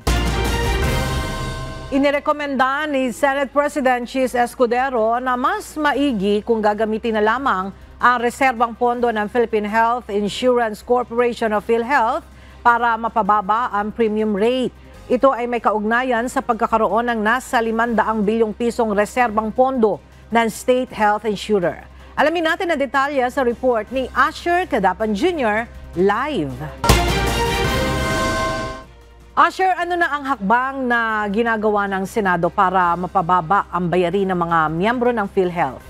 A: Inirekomenda ni Senate President Chis Escudero na mas maigi kung gagamitin na lamang ang reserbang pondo ng Philippine Health Insurance Corporation of PhilHealth para mapababa ang premium rate. Ito ay may kaugnayan sa pagkakaroon ng nasa 500 bilyong pisong reserbang pondo ng State Health Insurer. Alamin natin ang detalye sa report ni Asher Cadapan Jr. live. Asher, ano na ang hakbang na ginagawa ng Senado para mapababa ang bayarin ng mga miyembro ng PhilHealth?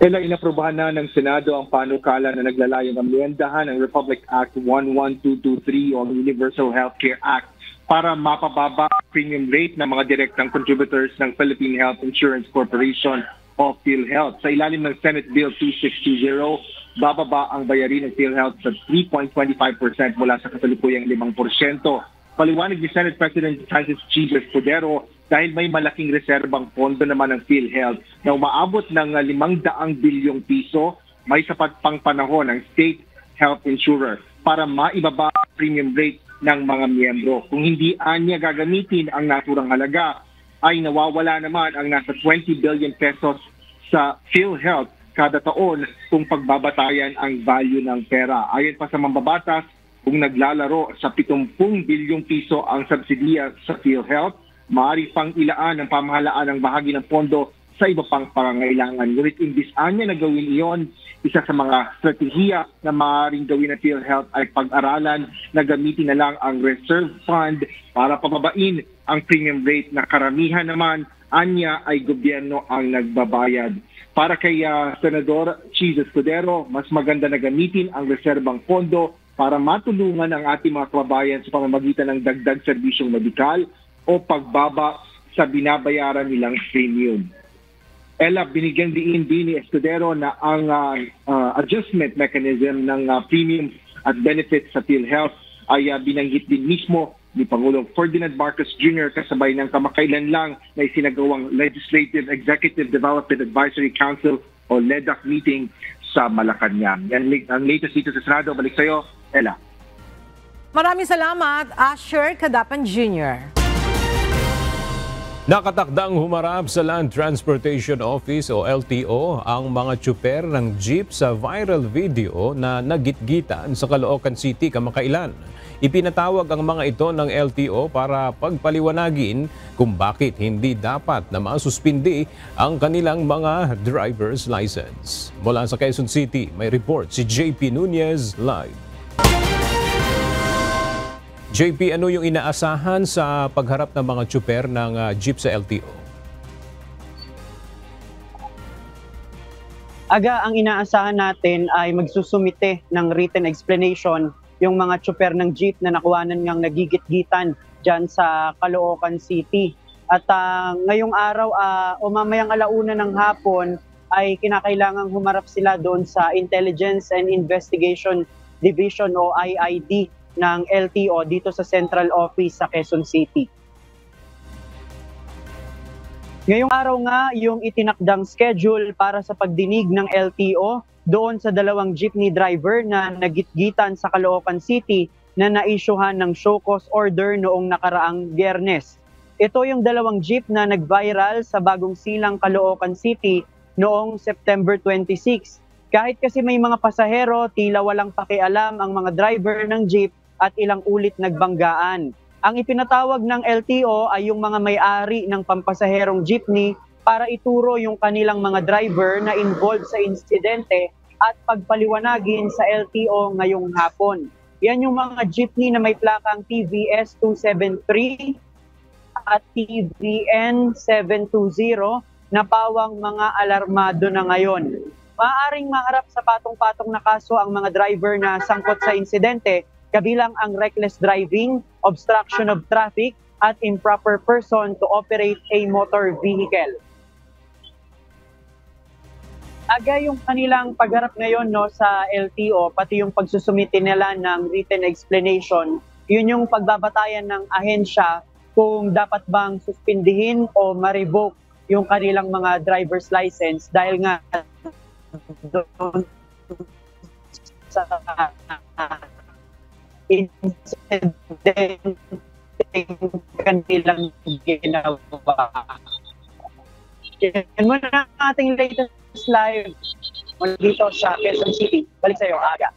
T: Inaprubahan na ng Senado ang panukala na naglalayong amyendahan ng Republic Act 11223 o Universal Healthcare Act para mapababa ang premium rate ng mga direktang contributors ng Philippine Health Insurance Corporation o PhilHealth. Sa ilalim ng Senate Bill 2620, bababa ang bayarin ng PhilHealth sa 3.25% mula sa kasalukuyang 5%. Paliwanag ni Senate President Francis G. Escudero dahil may malaking reserbang pondo naman ng PhilHealth na umaabot ng 500 bilyong piso, may sapat pang panahon ng State Health Insurer para maibaba ang premium rate ng mga miyembro. Kung hindi anya gagamitin ang naturang halaga, ay nawawala naman ang nasa 20 billion pesos sa PhilHealth kada taon kung pagbabatayan ang value ng pera. Ayon pa sa mambabatas, kung naglalaro sa 70 bilyong piso ang subsidiya sa PhilHealth, maaari pang ilaan ng pamahalaan ng bahagi ng pondo sa iba pang pangangailangan. Ngunit imbis anya na gawin iyon, isa sa mga strategiya na maaaring gawin ng PhilHealth ay pag-aralan na gamitin na lang ang reserve fund para pababain ang premium rate na karamihan naman anya ay gobyerno ang nagbabayad. Para kay Senador Chis Escudero, mas maganda na gamitin ang reserbang pondo para matulungan ang ating mga kababayan sa pamamagitan ng dagdag serbisyong medikal o pagbaba sa binabayaran nilang premium. Ella, binigyang diin din ni Escudero na ang adjustment mechanism ng premium at benefits sa PhilHealth ay binanggit din mismo ni Pangulong Ferdinand Marcos Jr. kasabay ng kamakailan lang na isinagawang Legislative Executive Development Advisory Council o LEDAC meeting sa Malacanang. Yan ang latest dito sa Senado. Balik sa'yo, Ella.
A: Maraming salamat, Asher Cadapan Jr.
B: Nakatakdang humarap sa Land Transportation Office o LTO ang mga tsuper ng jeep sa viral video na nagitgitan sa Caloocan City kamakailan. Ipinatawag ang mga ito ng LTO para pagpaliwanagin kung bakit hindi dapat na masuspindi ang kanilang mga driver's license. Mula sa Quezon City, may report si JP Nunez live. JP, ano yung inaasahan sa pagharap ng mga tsuper ng jeep sa LTO?
U: Aga, ang inaasahan natin ay magsusumite ng written explanation yung mga tsuper ng jeep na nakuhanan ngang nagigit-gitan dyan sa Caloocan City. At ngayong araw o mamayang alauna ng hapon ay kinakailangang humarap sila doon sa Intelligence and Investigation Division o IID ng LTO dito sa Central Office sa Quezon City. Ngayong araw nga yung itinakdang schedule para sa pagdinig ng LTO doon sa dalawang jeepney driver na nagitgitan sa Caloocan City na naisyuhan ng show cause order noong nakaraang Biyernes. Ito yung dalawang jeep na nag-viral sa Bagong Silang, Caloocan City noong September 26. Kahit kasi may mga pasahero, tila walang pakialam ang mga driver ng jeep at ilang ulit nagbanggaan. Ang ipinatawag ng LTO ay yung mga may-ari ng pampasaherong jeepney para ituro yung kanilang mga driver na involved sa insidente at pagpaliwanagin sa LTO ngayong hapon. Yan yung mga jeepney na may plakang TVS 273 at TVN 720 na pawang mga alarmado na ngayon. Maaaring maharap sa patong-patong na kaso ang mga driver na sangkot sa insidente, kabilang ang reckless driving, obstruction of traffic, at improper person to operate a motor vehicle. Aga yung kanilang pagharap ngayon sa LTO, pati yung pagsusumite nila ng written explanation, yun yung pagbabatayan ng ahensya kung dapat bang suspindihin o ma-revoke yung kanilang mga driver's license dahil nga doon sa incident kanilang ginawa. Yan muna ang ating latest live dito sa Quezon City. Balik sa iyo, Aga.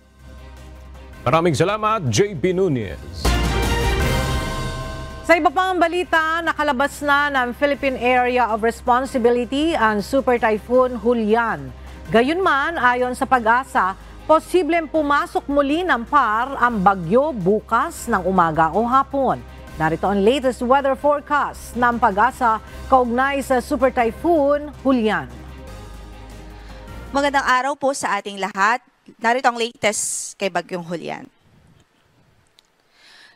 B: Maraming salamat, JP Nunez.
A: Sa iba pang balita, nakalabas na ng Philippine Area of Responsibility ang Super Typhoon Julian. Gayunman, ayon sa Pag-asa, posibleng pumasok muli ng PAR ang bagyo bukas ng umaga o hapon. Narito ang latest weather forecast ng Pag-asa kaugnay sa Super Typhoon Julian.
V: Magandang araw po sa ating lahat. Narito ang latest kay Bagyong Julian.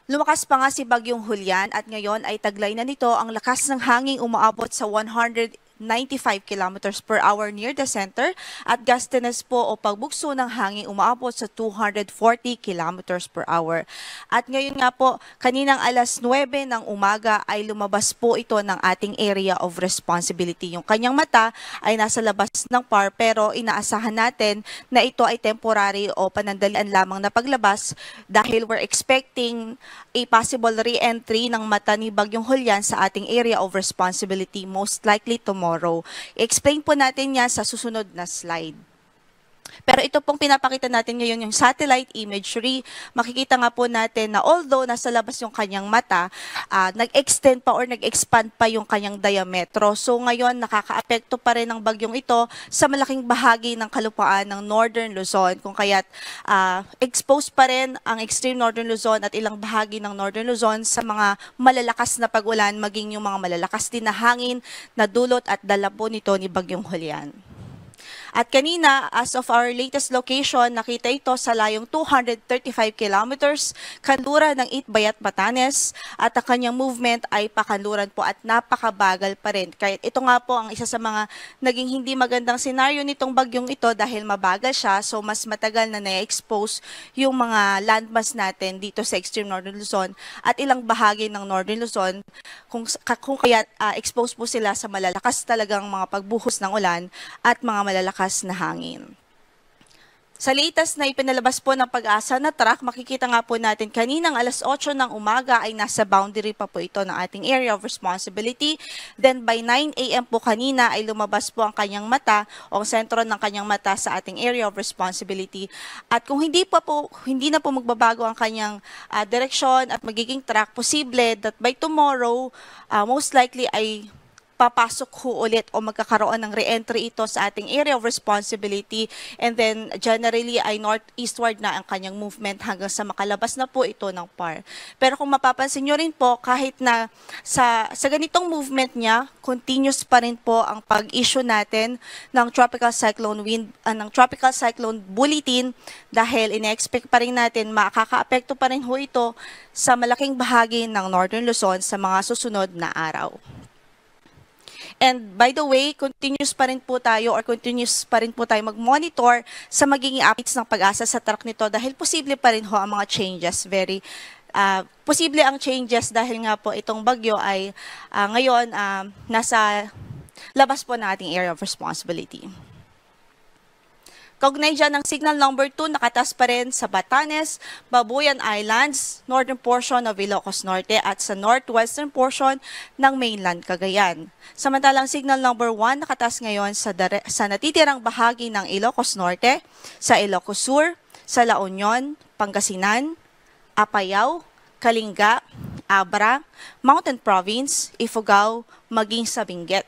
V: Lumakas pa nga si Bagyong Julian at ngayon ay taglay na nito ang lakas ng hangin umaabot sa 195 kilometers per hour near the center at gustiness po o pagbugso ng hangin umaabot sa 240 kilometers per hour. At ngayon nga po, kaninang alas 9 ng umaga ay lumabas po ito ng ating area of responsibility. Yung kanyang mata ay nasa labas ng PAR pero inaasahan natin na ito ay temporary o panandalian lamang na paglabas dahil we're expecting a possible re-entry ng mata ni Bagyong Julian sa ating area of responsibility most likely tomorrow. I-explain po natin yan sa susunod na slide. Pero ito pong pinapakita natin ngayon yung satellite imagery. Makikita nga po natin na although nasa labas yung kanyang mata, nag-extend pa or nag-expand pa yung kanyang diametro. So ngayon nakakaapekto pa rin ng bagyong ito sa malaking bahagi ng kalupaan ng Northern Luzon. Kung kaya't exposed pa rin ang extreme Northern Luzon at ilang bahagi ng Northern Luzon sa mga malalakas na pag-ulan, maging yung mga malalakas din na hangin na dulot at dala po nito ni Bagyong Julian. At kanina, as of our latest location, nakita ito sa layong 235 kilometers, kanluran ng Itbayat, Batanes, at ang kanyang movement ay pakanluran po at napakabagal pa rin. Kaya ito nga po ang isa sa mga naging hindi magandang senaryo nitong bagyong ito dahil mabagal siya, so mas matagal na na-expose yung mga landmass natin dito sa extreme Northern Luzon at ilang bahagi ng Northern Luzon kung kaya exposed po sila sa malalakas talagang mga pagbuhos ng ulan at mga malalakas na hangin. Sa latest na ipinalabas po ng Pag-asa na track, makikita nga po natin kaninang alas 8 ng umaga ay nasa boundary pa po ito ng ating area of responsibility. Then by 9 a.m. po kanina ay lumabas po ang kanyang mata o ang sentro ng kanyang mata sa ating area of responsibility. At kung hindi na po magbabago ang kanyang direksyon at magiging track, posible that by tomorrow, most likely ay papasok ho ulit o magkakaroon ng re-entry ito sa ating area of responsibility, and then generally ay northeastward na ang kanyang movement hanggang sa makalabas na po ito ng PAR. Pero kung mapapansin nyo rin po, kahit na sa ganitong movement niya, continuous pa rin po ang pag-issue natin ng tropical cyclone bulletin, dahil ine-expect pa rin natin makaka-apekto pa rin ho ito sa malaking bahagi ng Northern Luzon sa mga susunod na araw. And by the way, continuous pa rin po tayo mag-monitor sa magiging updates ng Pag-asa sa track nito, dahil posible pa rin ho ang mga changes. Posible ang changes dahil nga po itong bagyo ay ngayon nasa labas po ng ating area of responsibility. Kaugnay dyan ng signal number 2, nakatas pa rin sa Batanes, Babuyan Islands, northern portion of Ilocos Norte at sa northwestern portion ng mainland Cagayan. Samantalang signal number 1, nakatas ngayon sa natitirang bahagi ng Ilocos Norte, sa Ilocos Sur, sa La Union, Pangasinan, Apayao, Kalinga, Abra, Mountain Province, Ifugao, maging sa Benguet.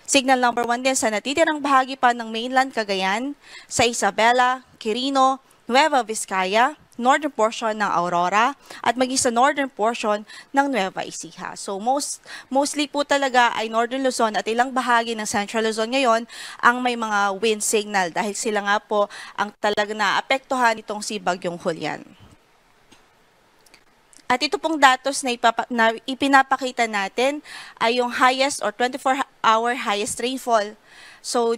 V: Signal number 1 din sa natitirang bahagi pa ng mainland Cagayan, sa Isabela, Quirino, Nueva Vizcaya, northern portion ng Aurora, at maging sa northern portion ng Nueva Ecija. So mostly po talaga ay Northern Luzon at ilang bahagi ng Central Luzon ngayon ang may mga wind signal, dahil sila nga po ang talaga naapektuhan itong si Bagyong Julian. At ito pong datos na ipinapakita natin ay yung highest or 24-hour highest rainfall. So,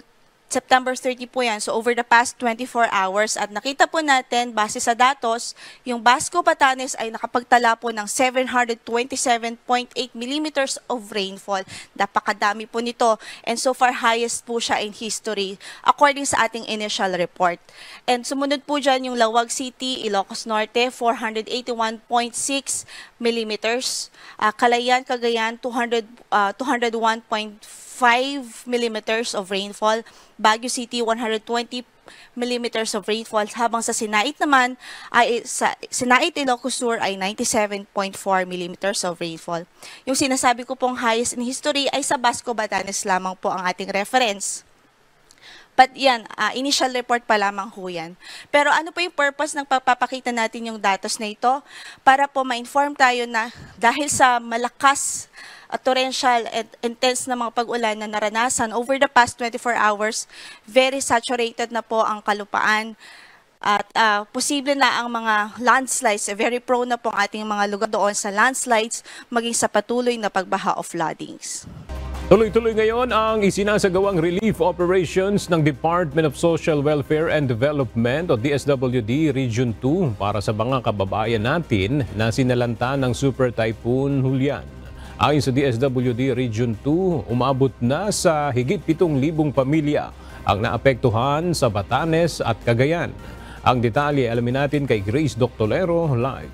V: September 30 po yan. So, over the past 24 hours. At nakita po natin, base sa datos, yung Basco Batanes ay nakapagtala po ng 727.8 millimeters of rainfall. Napakadami po nito. And so far, highest po siya in history, according sa ating initial report. And sumunod po dyan yung Lawag City, Ilocos Norte, 481.6 millimeters. Calayan, Cagayan, 201.5 millimeters of rainfall. Baguio City, 120 millimeters of rainfall. Habang sa Sinait naman, Sinait Ilocos Sur ay 97.4 millimeters of rainfall. Yung sinasabi ko pong highest in history ay sa Basco Batanes lamang po ang ating reference. But yan, initial report pa lamang ho yan. Pero ano po yung purpose ng pagpapakita natin yung datos na ito? Para po ma-inform tayo na dahil sa malakas torrential and intense na mga pag-ulan na naranasan over the past 24 hours, very saturated na po ang kalupaan. At posible na ang mga landslides, very prone na po ang ating mga lugar doon sa landslides, maging sa patuloy na pagbaha o floodings.
B: Tuloy-tuloy ngayon ang isinasagawang relief operations ng Department of Social Welfare and Development o DSWD Region 2 para sa mga kababayan natin na sinalanta ng Super Typhoon Julian. Ayon sa DSWD Region 2, umabot na sa higit 7,000 pamilya ang naapektuhan sa Batanes at Cagayan. Ang detalye alamin natin kay Grace Doctolero live.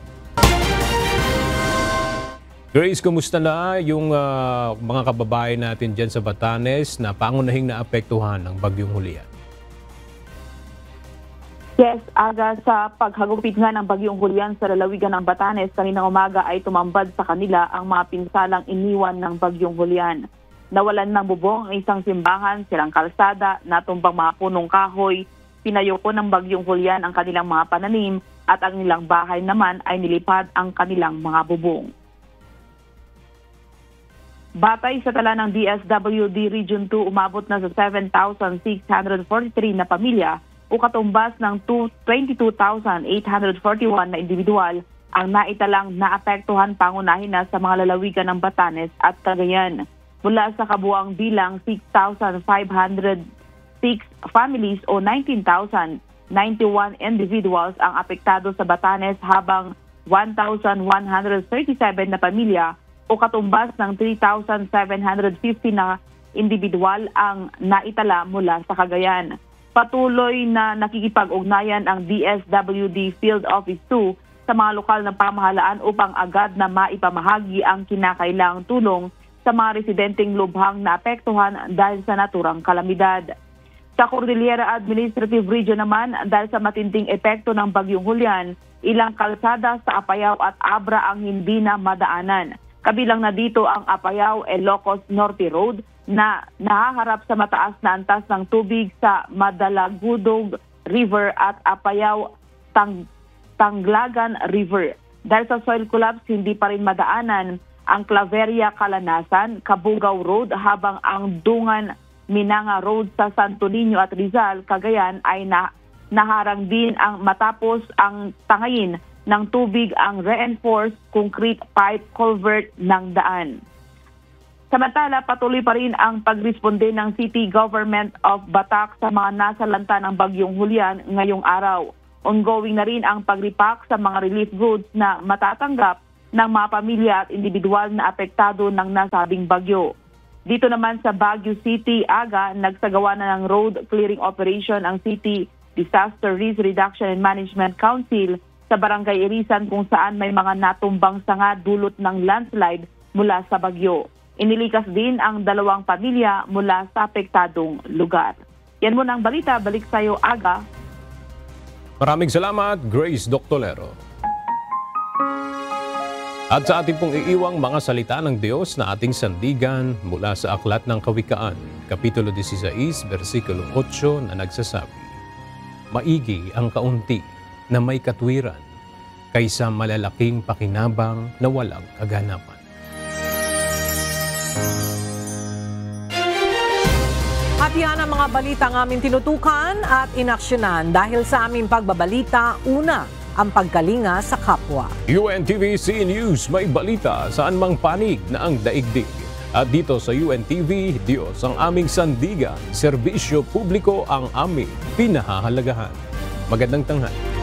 B: Grace, kumusta na yung mga kababayan natin dyan sa Batanes na pangunahing naapektuhan ng Bagyong Julian?
C: Yes, aga sa paghagupit nga ng Bagyong Julian sa lalawigan ng Batanes, kaninang umaga ay tumambad sa kanila ang mga pinsalang iniwan ng Bagyong Julian. Nawalan ng bubong ang isang simbahan, silang kalsada, natumbang mga punong kahoy, pinayoko ng Bagyong Julian ang kanilang mga pananim at ang nilang bahay naman ay nilipad ang kanilang mga bubong. Batay sa tala ng DSWD Region 2, umabot na sa 7,643 na pamilya o katumbas ng 22,841 na individual ang naitalang naapektuhan pangunahin na sa mga lalawigan ng Batanes at Cagayan. Mula sa kabuang bilang 6,506 families o 19,091 individuals ang apektado sa Batanes, habang 1,137 na pamilya o katumbas ng 3,750 na individual ang naitala mula sa Cagayan. Patuloy na nakikipag-ugnayan ang DSWD Field Office 2 sa mga lokal na pamahalaan upang agad na maipamahagi ang kinakailangang tulong sa mga residenteng lubhang naapektuhan dahil sa naturang kalamidad. Sa Cordillera Administrative Region naman, dahil sa matinding epekto ng Bagyong Julian, ilang kalsada sa Apayao at Abra ang hindi na madaanan. Kabilang na dito ang Apayao Ilocos Norte Road na nahaharap sa mataas na antas ng tubig sa Madalagudog River at Apayao Tanglagan River. Dahil sa soil collapse, hindi pa rin madaanan ang Claveria Calanasan, Cabugao Road habang ang Dungan Minanga Road sa Santo Niño at Rizal, Cagayan ay naharang din ang matapos ang tangayin ng tubig ang reinforced concrete pipe culvert ng daan. Samantala, patuloy pa rin ang pagresponde ng City Government of Batak sa mga nasalanta ng Bagyong Julian ngayong araw. Ongoing na rin ang pagripak sa mga relief goods na matatanggap ng mga pamilya at individual na apektado ng nasabing bagyo. Dito naman sa Baguio City, aga, nagsagawa na ng road clearing operation ang City Disaster Risk Reduction and Management Council sa Barangay Irisan kung saan may mga natumbang sanga dulot ng landslide mula sa bagyo. Inilikas din ang 2 pamilya mula sa apektadong lugar. Yan muna ang balita. Balik sa iyo, aga.
B: Maraming salamat, Grace Doctolero. At sa ating pong iiwang mga salita ng Diyos na ating sandigan mula sa Aklat ng Kawikaan, Kapitulo 16, versikulo 8 na nagsasabi, "Maigi ang kaunti na may katwiran kaysa malalaking pakinabang na walang kaganapan."
A: At yan ang mga balita ng aming tinutukan at inaksyonan dahil sa aming pagbabalita, una, ang pagkalinga sa kapwa.
B: UNTV News, may balita saan mang panig na ang daigdig. At dito sa UNTV, Diyos ang aming sandigan, serbisyo publiko ang aming pinahahalagahan. Magandang tanghali.